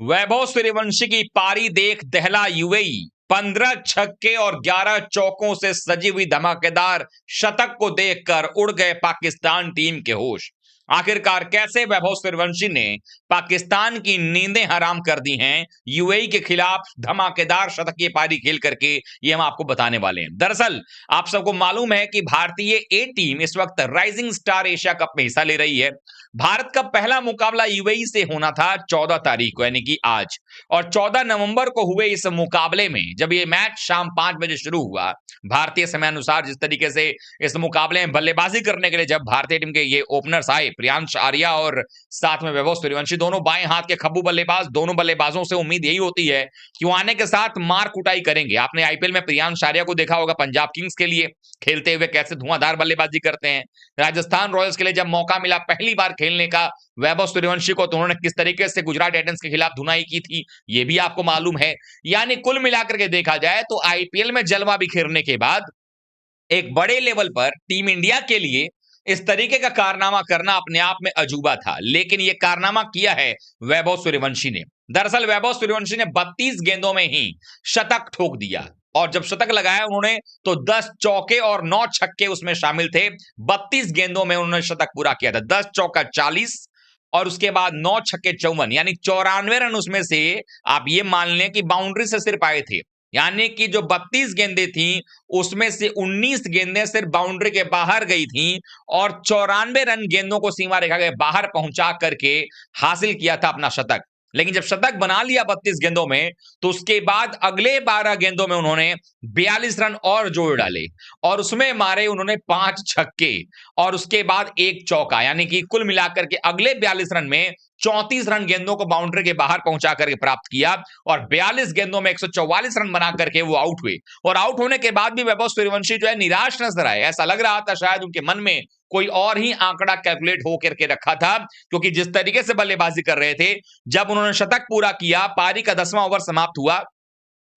वैभव सूर्यवंशी की पारी देख दहला यूएई। 15 छक्के और 11 चौकों से सजी हुई धमाकेदार शतक को देखकर उड़ गए पाकिस्तान टीम के होश। आखिरकार कैसे वैभव सूर्यवंशी ने पाकिस्तान की नींदें हराम कर दी हैं यूएई के खिलाफ धमाकेदार शतकीय पारी खेल करके, ये हम आपको बताने वाले हैं। दरअसल आप सबको मालूम है कि भारतीय ए टीम इस वक्त राइजिंग स्टार एशिया कप में हिस्सा ले रही है। भारत का पहला मुकाबला यूएई से होना था 14 तारीख को, यानी कि आज, और 14 नवंबर को हुए इस मुकाबले में जब ये मैच शाम 5 बजे शुरू हुआ भारतीय समय अनुसार, जिस तरीके से इस मुकाबले में बल्लेबाजी करने के लिए जब भारतीय टीम के ये ओपनर्स आए, प्रियांश आर्या और साथ में वैभव सूर्यवंशी, दोनों बाएं हाथ के खब्बू बल्लेबाज, दोनों बल्लेबाजों से उम्मीद यही होती है कि वो आने के साथ मार कुटाई करेंगे। आपने आईपीएल में प्रियांश आर्या को देखा होगा पंजाब किंग्स के लिए खेलते हुए, कैसे धुआंधार बल्लेबाजी करते हैं। राजस्थान रॉयल्स के लिए जब मौका मिला पहली बार खेलने का वैभव सूर्यवंशी को, तो उन्होंने किस तरीके से गुजरात टाइटंस के खिलाफ धुनाई की थी, ये भी आपको मालूम है। यानी कुल मिलाकर के देखा जाए तो आईपीएल में जलवा बिखेरने के बाद एक बड़े लेवल पर टीम इंडिया के लिए इस तरीके का कारनामा करना अपने आप में अजूबा था, लेकिन यह कारनामा किया है वैभव सूर्यवंशी ने। दरअसल वैभव सूर्यवंशी ने 32 गेंदों में ही शतक ठोक दिया, और जब शतक लगाया उन्होंने तो 10 चौके और 9 छक्के उसमें शामिल थे। 32 गेंदों में उन्होंने शतक पूरा किया था। 10 चौका 40 और उसके बाद 9 छक्के 54, यानी 94 रन उसमें से आप ये मान लें कि बाउंड्री से सिर्फ आए थे। यानी कि जो 32 गेंदें थी उसमें से 19 गेंदें सिर्फ बाउंड्री के बाहर गई थी, और 94 रन गेंदों को सीमा रेखा के बाहर पहुंचा करके हासिल किया था अपना शतक। लेकिन जब शतक बना लिया 32 गेंदों में, तो उसके बाद अगले 12 गेंदों में उन्होंने 42 रन और जोड़ डाले, और उसमें मारे उन्होंने 5 छक्के और उसके बाद एक चौका, यानी कि कुल मिलाकर के अगले 42 रन में 34 रन गेंदों को बाउंड्री के बाहर पहुंचा करके प्राप्त किया, और 42 गेंदों में 144 रन बना करके वो आउट हुए। और आउट होने के बाद भी वैभव सूर्यवंशी जो है निराश नजर आए। ऐसा लग रहा था शायद उनके मन में कोई और ही आंकड़ा कैलकुलेट हो करके रखा था, क्योंकि जिस तरीके से बल्लेबाजी कर रहे थे, जब उन्होंने शतक पूरा किया, पारी का 10वां ओवर समाप्त हुआ,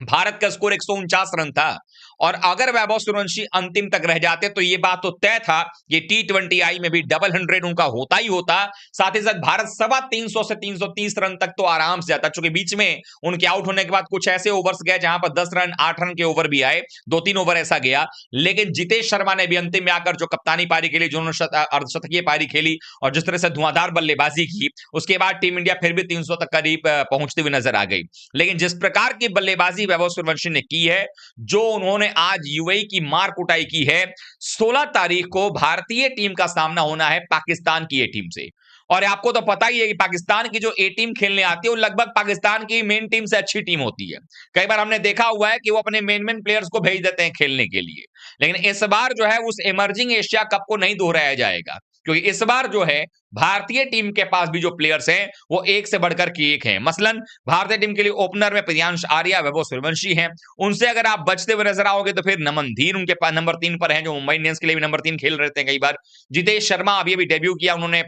भारत का स्कोर 149 रन था, और अगर वैभव सूर्यवंशी अंतिम तक रह जाते तो ये बात तो तय था कि T20I में भी डबल 100 उनका होता ही होता। साथ ही साथ भारत 350 से 330 रन तक तो आराम से जाता, क्योंकि बीच में उनके आउट होने के बाद कुछ ऐसे ओवर्स गए जहां पर 10 रन 8 रन के ओवर भी आए, 2-3 ओवर ऐसा गया। लेकिन जितेश शर्मा ने भी अंतिम में आकर जो कप्तानी पारी खेली, जो उन्होंने अर्धशतकीय पारी खेली और जिस तरह से धुआंधार बल्लेबाजी की, उसके बाद टीम इंडिया फिर भी 300 तक करीब पहुंचती हुई नजर आ गई। लेकिन जिस प्रकार की बल्लेबाजी वैभव सूर्यवंशी ने की है, जो उन्होंने आज यूएई की मार कुटाई की है, 16 तारीख को भारतीय टीम का सामना होना है पाकिस्तान की ए टीम से। और आपको तो पता ही है कि पाकिस्तान की जो ए टीम खेलने आती है वो लगभग पाकिस्तान की मेन टीम से अच्छी टीम होती है। कई बार हमने देखा हुआ है कि वो अपने मेन प्लेयर्स को भेज देते हैं खेलने के लिए, लेकिन इस बार जो है उस इमर्जिंग एशिया कप को नहीं दोहराया जाएगा, क्योंकि इस बार जो है भारतीय टीम के पास भी जो प्लेयर्स हैं वो एक से बढ़कर के एक हैं। मसलन भारतीय टीम के लिए ओपनर में प्रियांश आर्या, वैभव सूर्यवंशी हैं। उनसे अगर आप बचते हुए नजर आओगे तो फिर नमन धीर उनके पास नंबर 3 पर हैं, जो मुंबई इंडियंस के लिए भी नंबर 3 खेल रहे थे कई बार। जितेश शर्मा अभी अभी डेब्यू किया उन्होंने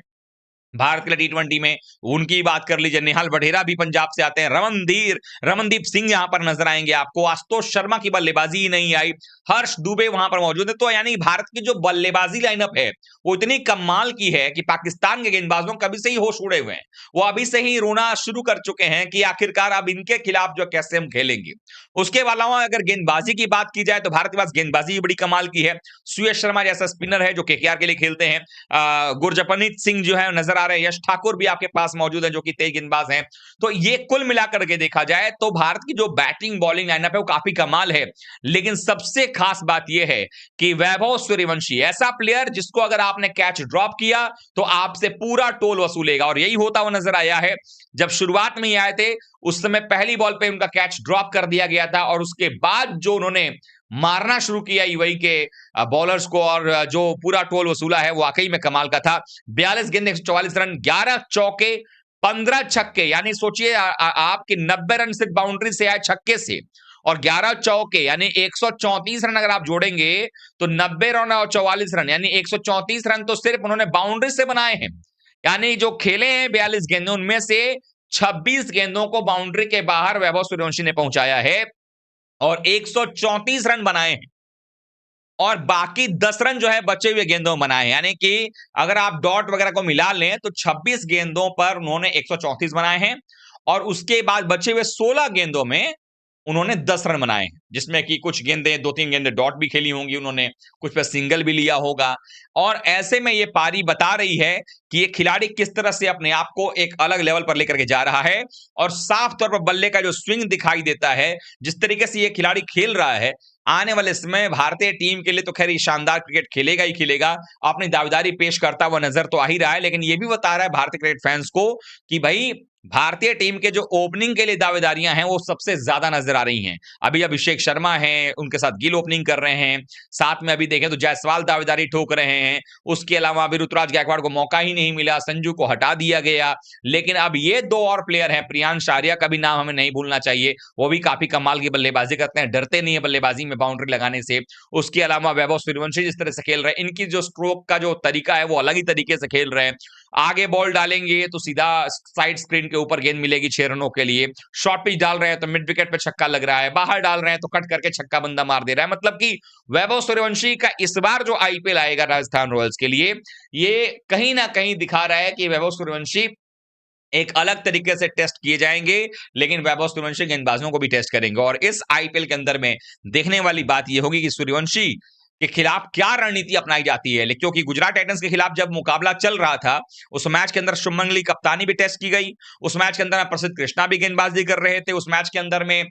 भारत के लिए T20 में, उनकी बात कर लीजिए। निहाल वढेरा भी पंजाब से आते हैं। रमनदीप सिंह यहां पर नजर आएंगे आपको। आशुतोष शर्मा की बल्लेबाजी ही नहीं आई। हर्ष दुबे वहां पर मौजूद है। तो यानी भारत की जो बल्लेबाजी लाइनअप है वो इतनी कमाल की है कि पाकिस्तान के गेंदबाजों कभी से ही होश उड़े हुए हैं। वो अभी से ही रोना शुरू कर चुके हैं कि आखिरकार अब इनके खिलाफ जो कैसे हम खेलेंगे। उसके अलावा अगर गेंदबाजी की बात की जाए तो भारत के पास गेंदबाजी भी बड़ी कमाल की है। सुयश शर्मा जैसा स्पिनर है जो केकेआर के लिए खेलते हैं। गुरजपनीत सिंह जो है नजर आ रहे हैं। यश ठाकुर भी आपके पास मौजूद है जो कि तेज गेंदबाज हैं। तो ये कुल मिलाकर के देखा जाए तो भारत की जो बैटिंग बॉलिंग लाइनअप है वो काफी कमाल है। लेकिन सबसे खास बात यह है कि वैभव सूर्यवंशी ऐसा प्लेयर जिसको अगर आपने कैच ड्रॉप किया तो आपसे पूरा टोल वसूलेगा, और यही होता हुआ नजर आया है। जब शुरुआत में ही आए थे उस समय पहली बॉल पे उनका कैच ड्रॉप कर दिया गया था, और उसके बाद जो उन्होंने मारना शुरू किया यूएई के बॉलर्स को और जो पूरा टोल वसूला है वो वाकई में कमाल का था। 42 गेंद 144 रन, 11 चौके 15 छक्के, यानी सोचिए आपके 90 रन सिर्फ बाउंड्री से आए छक्के से, और 11 चौके यानी 134 रन अगर आप जोड़ेंगे तो 90 रन और 44 रन यानी 134 रन तो सिर्फ उन्होंने बाउंड्री से बनाए हैं। यानी जो खेले हैं 42 गेंदों उनमें से 26 गेंदों को बाउंड्री के बाहर वैभव सूर्यवंशी ने पहुंचाया है और 134 रन बनाए हैं, और बाकी 10 रन जो है बचे हुए गेंदों में बनाए। यानी कि अगर आप डॉट वगैरह को मिला लें तो 26 गेंदों पर उन्होंने 134 बनाए हैं, और उसके बाद बचे हुए 16 गेंदों में उन्होंने 10 रन बनाए, जिसमें कि कुछ गेंदें 2-3 गेंदें डॉट भी खेली होंगी उन्होंने, कुछ पे सिंगल भी लिया होगा। और ऐसे में ये पारी बता रही है कि ये खिलाड़ी किस तरह से अपने आप को एक अलग लेवल पर लेकर के जा रहा है, और साफ तौर पर बल्ले का जो स्विंग दिखाई देता है, जिस तरीके से ये खिलाड़ी खेल रहा है, आने वाले समय में भारतीय टीम के लिए तो खैर ये शानदार क्रिकेट खेलेगा ही खेलेगा, अपनी दावेदारी पेश करता हुआ नजर तो आ ही रहा है, लेकिन ये भी बता रहा है भारतीय क्रिकेट फैंस को कि भाई भारतीय टीम के जो ओपनिंग के लिए दावेदारियां हैं वो सबसे ज्यादा नजर आ रही हैं। अभी अभिषेक शर्मा हैं, उनके साथ गिल ओपनिंग कर रहे हैं, साथ में अभी देखें तो जायसवाल दावेदारी ठोक रहे हैं, उसके अलावा अभी ऋतुराज गायकवाड़ को मौका ही नहीं मिला, संजू को हटा दिया गया। लेकिन अब ये 2 और प्लेयर हैं, प्रियांश आर्या का भी नाम हमें नहीं भूलना चाहिए, वो भी काफी कमाल की बल्लेबाजी करते हैं, डरते नहीं है बल्लेबाजी में बाउंड्री लगाने से। उसके अलावा वैभव सूर्यवंशी जिस तरह से खेल रहे हैं, इनकी जो स्ट्रोक का जो तरीका है वो अलग ही तरीके से खेल रहे हैं। आगे बॉल डालेंगे तो सीधा साइड स्क्रीन के ऊपर गेंद मिलेगी 6 रनों के लिए, शॉर्ट पिच डाल रहे हैं तो मिड विकेट पे छक्का लग रहा है, बाहर डाल रहे हैं तो कट करके छक्का बंदा मार दे रहा है। मतलब कि वैभव सूर्यवंशी का इस बार जो आईपीएल आएगा राजस्थान रॉयल्स के लिए, ये कहीं ना कहीं दिखा रहा है कि वैभव सूर्यवंशी एक अलग तरीके से टेस्ट किए जाएंगे, लेकिन वैभव सूर्यवंशी गेंदबाजों को भी टेस्ट करेंगे। और इस आईपीएल के अंदर में देखने वाली बात यह होगी कि सूर्यवंशी के खिलाफ क्या रणनीति अपनाई जाती है, क्योंकि गुजरात टाइटंस के खिलाफ जब मुकाबला चल रहा था, उस मैच के अंदर शुभमन गिल कप्तानी भी टेस्ट की गई, उस मैच के अंदर प्रसिद्ध कृष्णा भी गेंदबाजी कर रहे थे, उस मैच के अंदर में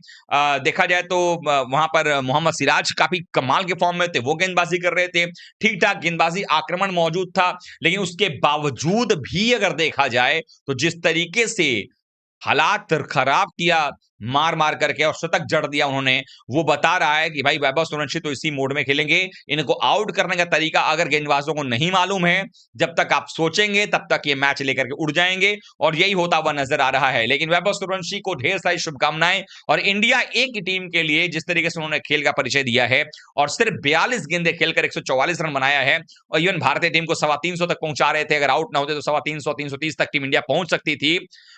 देखा जाए तो वहां पर मोहम्मद सिराज काफी कमाल के फॉर्म में थे, वो गेंदबाजी कर रहे थे, ठीक ठाक गेंदबाजी आक्रमण मौजूद था। लेकिन उसके बावजूद भी अगर देखा जाए तो जिस तरीके से हालात खराब किया मार मार करके और शतक जड़ दिया उन्होंने, वो बता रहा है कि भाई वैभव सूर्यवंशी तो इसी मोड में खेलेंगे। इनको आउट करने का तरीका अगर गेंदबाजों को नहीं मालूम है, जब तक आप सोचेंगे तब तक ये मैच लेकर के उड़ जाएंगे, और यही होता हुआ नजर आ रहा है। लेकिन वैभव सूर्यवंशी को ढेर सारी शुभकामनाएं, और इंडिया ए की टीम के लिए जिस तरीके से उन्होंने खेल का परिचय दिया है, और सिर्फ 42 गेंदें खेलकर 144 रन बनाया है, और इवन भारतीय टीम को 350 तक पहुंचा रहे थे, अगर आउट ना होते तो 350 330 तक टीम इंडिया पहुंच सकती थी।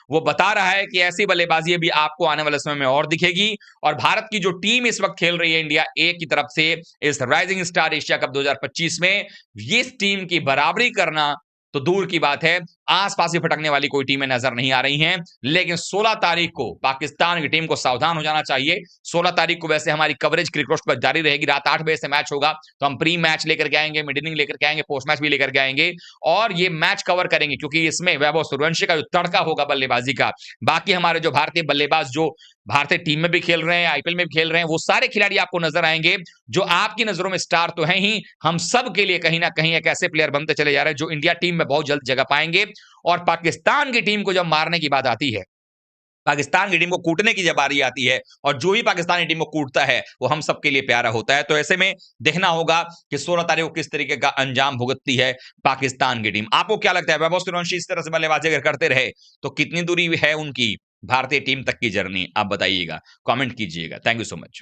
वो बता रहा है कि ऐसी बल्लेबाजी अभी आपको आने वाले समय में और दिखेगी, और भारत की जो टीम इस वक्त खेल रही है इंडिया ए की तरफ से इस राइजिंग स्टार एशिया कप 2025 में, इस टीम की बराबरी करना तो दूर की बात है, आसपास ही फटकने वाली कोई टीमें नजर नहीं आ रही हैं। लेकिन 16 तारीख को पाकिस्तान की टीम को सावधान हो जाना चाहिए। 16 तारीख को वैसे हमारी कवरेज क्रिकेट पर जारी रहेगी, रात 8 बजे से मैच होगा, तो हम प्री मैच लेकर के आएंगे, मिड इनिंग लेकर के आएंगे, पोस्ट मैच भी लेकर के आएंगे, और ये मैच कवर करेंगे, क्योंकि इसमें वैभव सूर्यवंशी का जो तड़का होगा बल्लेबाजी का, बाकी हमारे जो भारतीय बल्लेबाज जो भारतीय टीम में भी खेल रहे हैं, आईपीएल में भी खेल रहे हैं, वो सारे खिलाड़ी आपको नजर आएंगे, जो आपकी नजरों में स्टार तो हैं ही, हम सब के लिए कहीं ना कहीं एक ऐसे प्लेयर बनते चले जा रहे हैं जो इंडिया टीम में बहुत जल्द जगह पाएंगे। और पाकिस्तान की टीम को जब मारने की बात आती है, पाकिस्तान की टीम को कूटने की जब बारी आती है, और जो ही पाकिस्तानी टीम को कूटता है वो हम सबके लिए प्यारा होता है। तो ऐसे में देखना होगा कि 16 तारीख को किस तरीके का अंजाम भुगतती है पाकिस्तान की टीम। आपको क्या लगता है, वैभव सूर्यवंशी इस तरह से बल्लेबाजी अगर करते रहे तो कितनी दूरी है उनकी भारतीय टीम तक की जर्नी, आप बताइएगा, कमेंट कीजिएगा। Thank you so much.